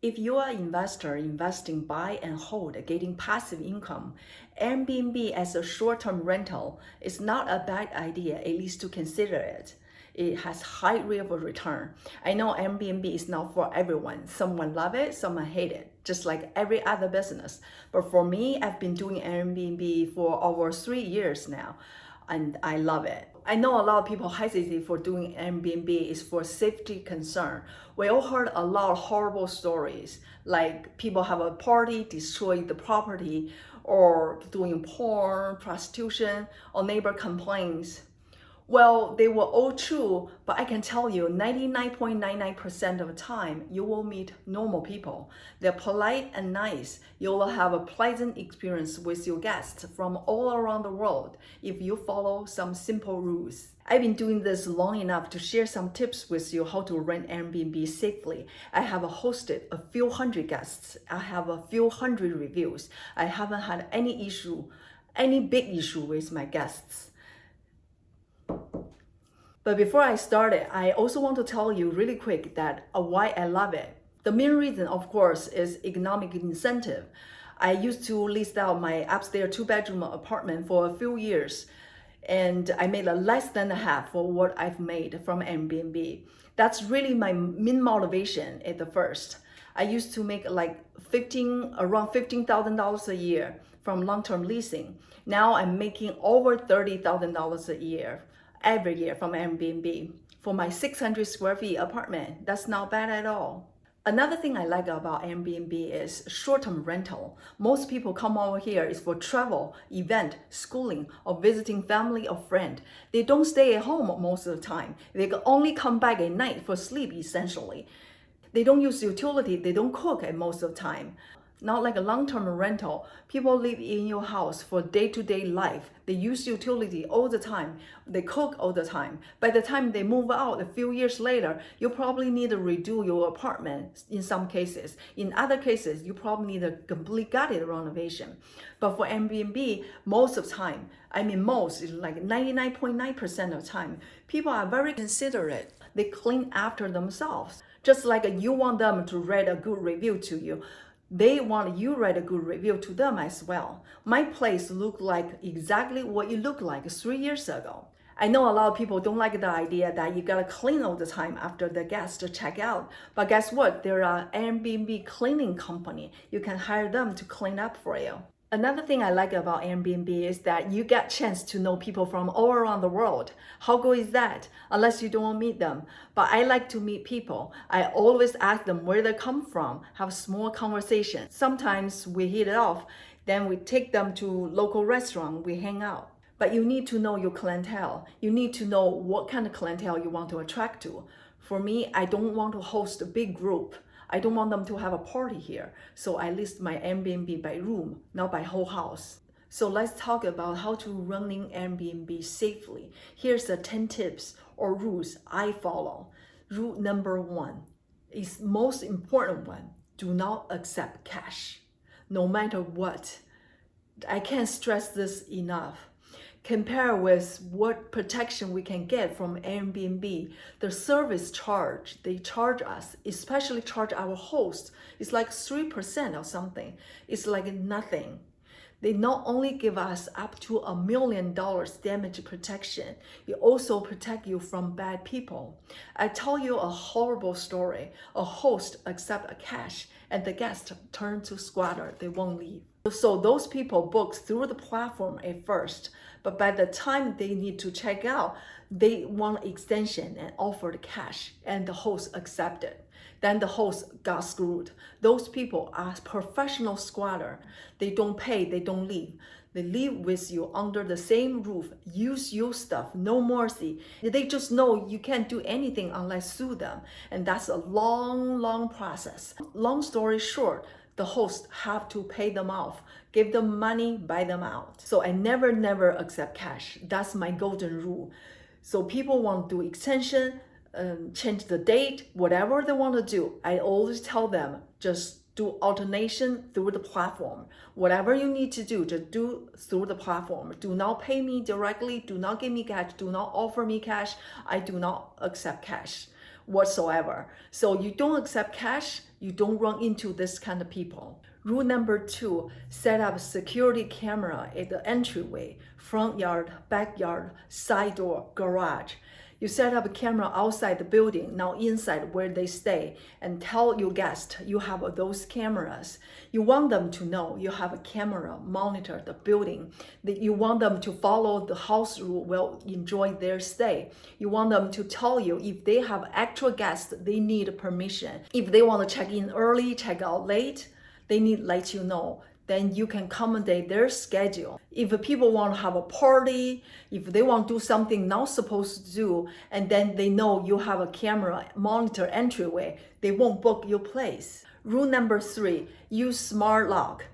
If you are an investor investing buy and hold, getting passive income, Airbnb as a short-term rental is not a bad idea, at least to consider it. It has high rate of return. I know Airbnb is not for everyone. Someone love it, someone hate it, just like every other business. But for me, I've been doing Airbnb for over 3 years now, and I love it. I know a lot of people hesitate for doing Airbnb is for safety concern. We all heard a lot of horrible stories, like people have a party, destroy the property, or doing porn, prostitution, or neighbor complaints. Well, they were all true, but I can tell you 99.99% of the time, you will meet normal people. They're polite and nice. You will have a pleasant experience with your guests from all around the world if you follow some simple rules. I've been doing this long enough to share some tips with you how to rent Airbnb safely. I have hosted a few hundred guests. I have a few hundred reviews. I haven't had any big issue with my guests. But before I start it, I also want to tell you really quick that why I love it. The main reason, of course, is economic incentive. I used to lease out my upstairs two-bedroom apartment for a few years, and I made less than half for what I've made from Airbnb. That's really my main motivation at the first. I used to make like around $15,000 a year from long-term leasing. Now I'm making over $30,000 a year every year from Airbnb for my 600 square feet apartment. That's not bad at all. Another thing I like about Airbnb is short-term rental. Most people come over here is for travel, event, schooling, or visiting family or friend. They don't stay at home most of the time. They can only come back at night for sleep essentially. They don't use utility, they don't cook at most of the time. Not like a long-term rental. People live in your house for day-to-day life. They use utility all the time. They cook all the time. By the time they move out a few years later, you probably need to redo your apartment in some cases. In other cases, you probably need a complete gutted renovation. But for Airbnb, most of the time, most is like 99.9% of the time, people are very considerate. They clean after themselves. Just like you want them to write a good review to you, they want you to write a good review to them as well. My place looked like exactly what it looked like 3 years ago. I know a lot of people don't like the idea that you gotta clean all the time after the guests check out. But guess what? There are Airbnb cleaning company. You can hire them to clean up for you. Another thing I like about Airbnb is that you get a chance to know people from all around the world. How good is that? Unless you don't meet them. But I like to meet people. I always ask them where they come from, have small conversation. Sometimes we hit it off, then we take them to local restaurant, we hang out. But you need to know your clientele. You need to know what kind of clientele you want to attract to. For me, I don't want to host a big group. I don't want them to have a party here. So I list my Airbnb by room, not by whole house. So let's talk about how to running Airbnb safely. Here's the 10 tips or rules I follow. Rule number 1 is most important one. Do not accept cash, no matter what. I can't stress this enough. Compare with what protection we can get from Airbnb. The service charge they charge us, especially charge our host, is like 3% or something. It's like nothing. They not only give us up to $1 million damage protection, it also protect you from bad people. I tell you a horrible story. A host accept a cash and the guest turn to squatter. They won't leave. So those people book through the platform at first, but by the time they need to check out, they want extension and offer the cash, and the host accepted. Then the host got screwed. Those people are professional squatter. They don't pay, they don't leave. They live with you under the same roof, use your stuff, no mercy. They just know you can't do anything unless sue them. And that's a long process. Long story short, the host have to pay them off, give them money, buy them out. So I never accept cash. That's my golden rule. So people want to do extension, change the date, whatever they want to do, I always tell them just do alternation through the platform. Whatever you need to do, just do through the platform. Do not pay me directly, do not give me cash, do not offer me cash. I do not accept cash whatsoever. So you don't accept cash, you don't run into this kind of people. Rule number 2, set up security camera at the entryway, front yard, backyard, side door, garage. You set up a camera outside the building, not inside where they stay, and tell your guests you have those cameras. You want them to know you have a camera monitor the building. That you want them to follow the house rule while enjoy their stay. You want them to tell you if they have actual guests, they need permission. If they want to check in early, check out late, they need to let you know. Then you can accommodate their schedule. If people want to have a party, if they want to do something not supposed to do, and then they know you have a camera monitor entryway, they won't book your place. Rule number 3, use smart lock.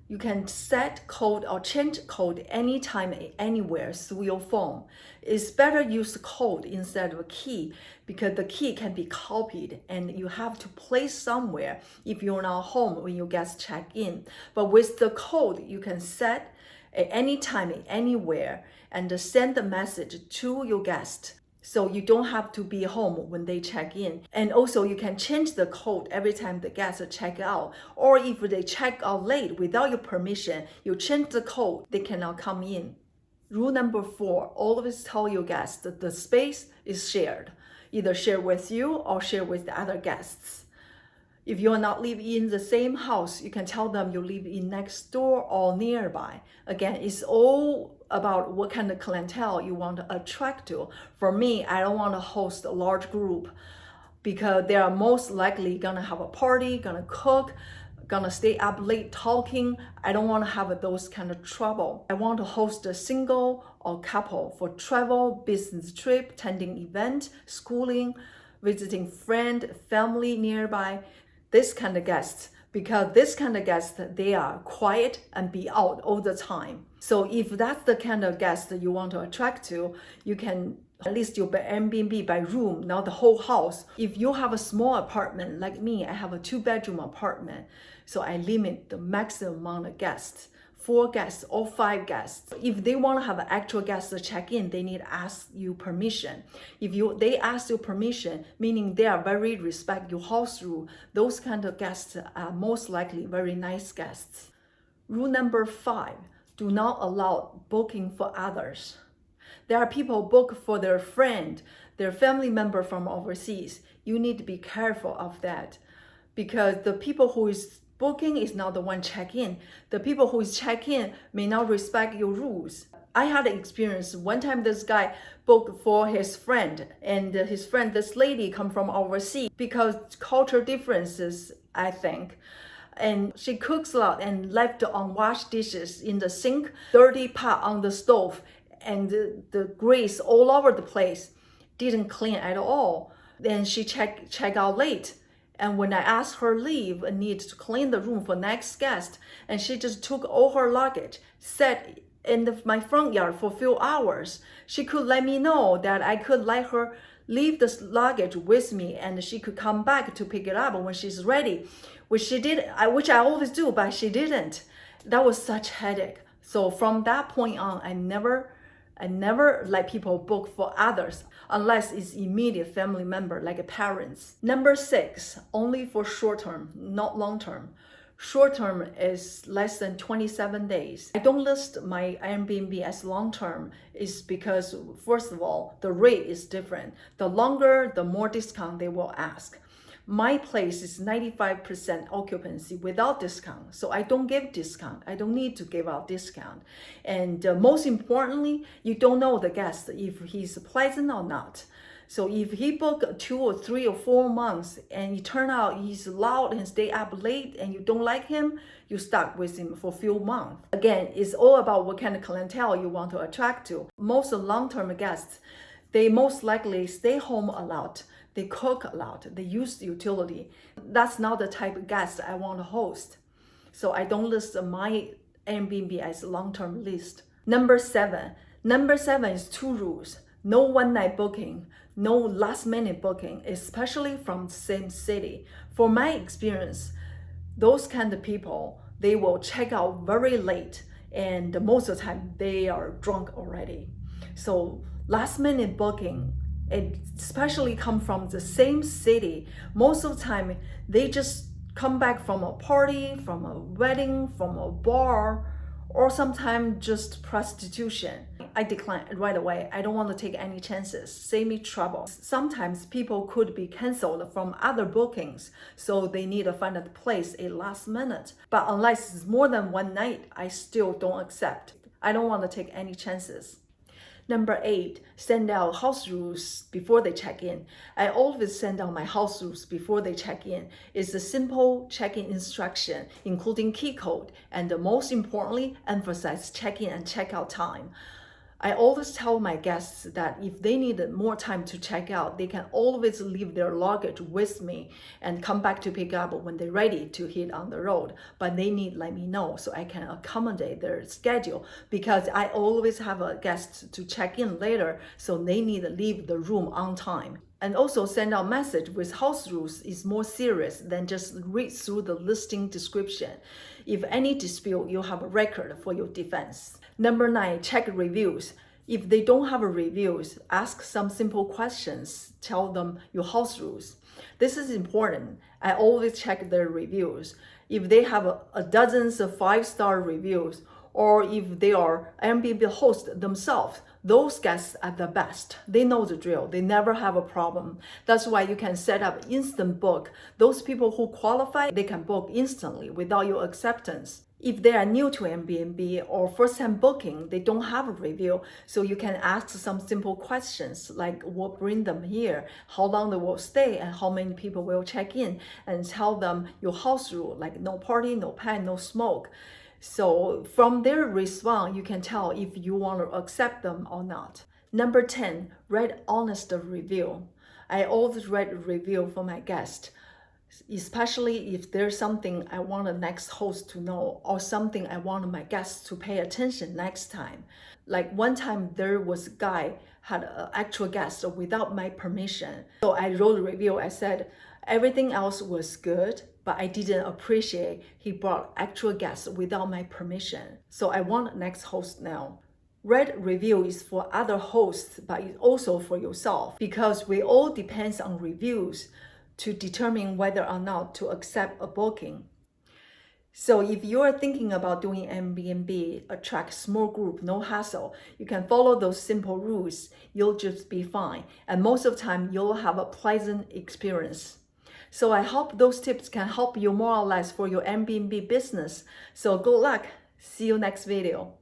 You can set code or change code anytime, anywhere through your phone. It's better use code instead of a key because the key can be copied and you have to place somewhere if you're not home when your guests check in. But with the code, you can set at any time, anywhere, and send the message to your guest. So you don't have to be home when they check in. And also you can change the code every time the guests check out. Or if they check out late without your permission, you change the code, they cannot come in. Rule number 4, always tell your guests that the space is shared. Either share with you or share with the other guests. If you're not living in the same house, you can tell them you live in next door or nearby. Again, it's all about what kind of clientele you want to attract to. For me, I don't want to host a large group because they are most likely gonna have a party, gonna cook, gonna stay up late talking. I don't want to have those kind of trouble. I want to host a single or couple for travel, business trip, attending event, schooling, visiting friend, family nearby. This kind of guests, because this kind of guests, they are quiet and be out all the time. So if that's the kind of guest that you want to attract to, you can list your Airbnb by room, not the whole house. If you have a small apartment like me, I have a 2-bedroom apartment, so I limit the maximum amount of guests. 4 guests or 5 guests. If they want to have actual guests to check in, they need to ask you permission. If they ask you permission, meaning they are very respect your house rule, those kind of guests are most likely very nice guests. Rule number 5, do not allow booking for others. There are people book for their friend, their family member from overseas. You need to be careful of that because the people who is booking is not the one check in. The people who is check in may not respect your rules. I had an experience one time. This guy booked for his friend, and his friend, this lady, come from overseas because culture differences, I think. And she cooks a lot and left unwashed dishes in the sink, dirty pot on the stove, and the grease all over the place. Didn't clean at all. Then she check out late. And when I asked her leave, I need to clean the room for next guest, and she just took all her luggage, sat in my front yard for a few hours. She could let me know that I could let her leave this luggage with me, and she could come back to pick it up when she's ready, which she did, which I always do, but she didn't. That was such headache. So from that point on, I never let people book for others unless it's immediate family member like parents. Number 6, only for short term, not long term. Short term is less than 27 days. I don't list my Airbnb as long term is because first of all, the rate is different. The longer, the more discount they will ask. My place is 95% occupancy without discount. So I don't give discount. I don't need to give out discount. And most importantly, you don't know the guest if he's pleasant or not. So if he booked 2 or 3 or 4 months and it turn out he's loud and stay up late and you don't like him, you stuck with him for a few months. Again, it's all about what kind of clientele you want to attract to. Most long-term guests, they most likely stay home a lot. They cook a lot, they use the utility. That's not the type of guest I want to host. So I don't list my Airbnb as a long-term list. Number 7 is 2 rules. No one-night booking, no last-minute booking, especially from the same city. For my experience, those kind of people, they will check out very late, and most of the time they are drunk already. So last-minute booking, it especially come from the same city. Most of the time, they just come back from a party, from a wedding, from a bar, or sometimes just prostitution. I decline right away. I don't want to take any chances. Save me trouble. Sometimes people could be canceled from other bookings, so they need to find a place at last minute. But unless it's more than one night, I still don't accept. I don't want to take any chances. Number 8, send out house rules before they check in. I always send out my house rules before they check in. It's a simple check-in instruction, including key code, and most importantly, emphasize check-in and check-out time. I always tell my guests that if they need more time to check out, they can always leave their luggage with me and come back to pick up when they're ready to hit on the road. But they need to let me know so I can accommodate their schedule, because I always have a guest to check in later, so they need to leave the room on time. And also send out message with house rules is more serious than just read through the listing description. If any dispute, you have a record for your defense. Number 9, check reviews. If they don't have reviews, ask some simple questions. Tell them your house rules. This is important. I always check their reviews. If they have a dozens of 5-star reviews, or if they are Airbnb hosts themselves, those guests are the best. They know the drill. They never have a problem. That's why you can set up instant book. Those people who qualify, they can book instantly without your acceptance. If they are new to Airbnb or first-time booking, they don't have a review, so you can ask some simple questions like what bring them here, how long they will stay, and how many people will check in, and tell them your house rule, like no party, no pet, no smoke. So from their response, you can tell if you want to accept them or not. Number 10, write honest review. I always write a review for my guests, especially if there's something I want the next host to know or something I want my guests to pay attention next time. Like one time there was a guy had an actual guest without my permission. So I wrote a review. I said, everything else was good, but I didn't appreciate he brought actual guests without my permission. So I want next host now. Write review is for other hosts, but it's also for yourself, because we all depends on reviews to determine whether or not to accept a booking. So if you are thinking about doing Airbnb, attract small group, no hassle, you can follow those simple rules. You'll just be fine. And most of the time, you'll have a pleasant experience. So I hope those tips can help you more or less for your Airbnb business. So good luck. See you next video.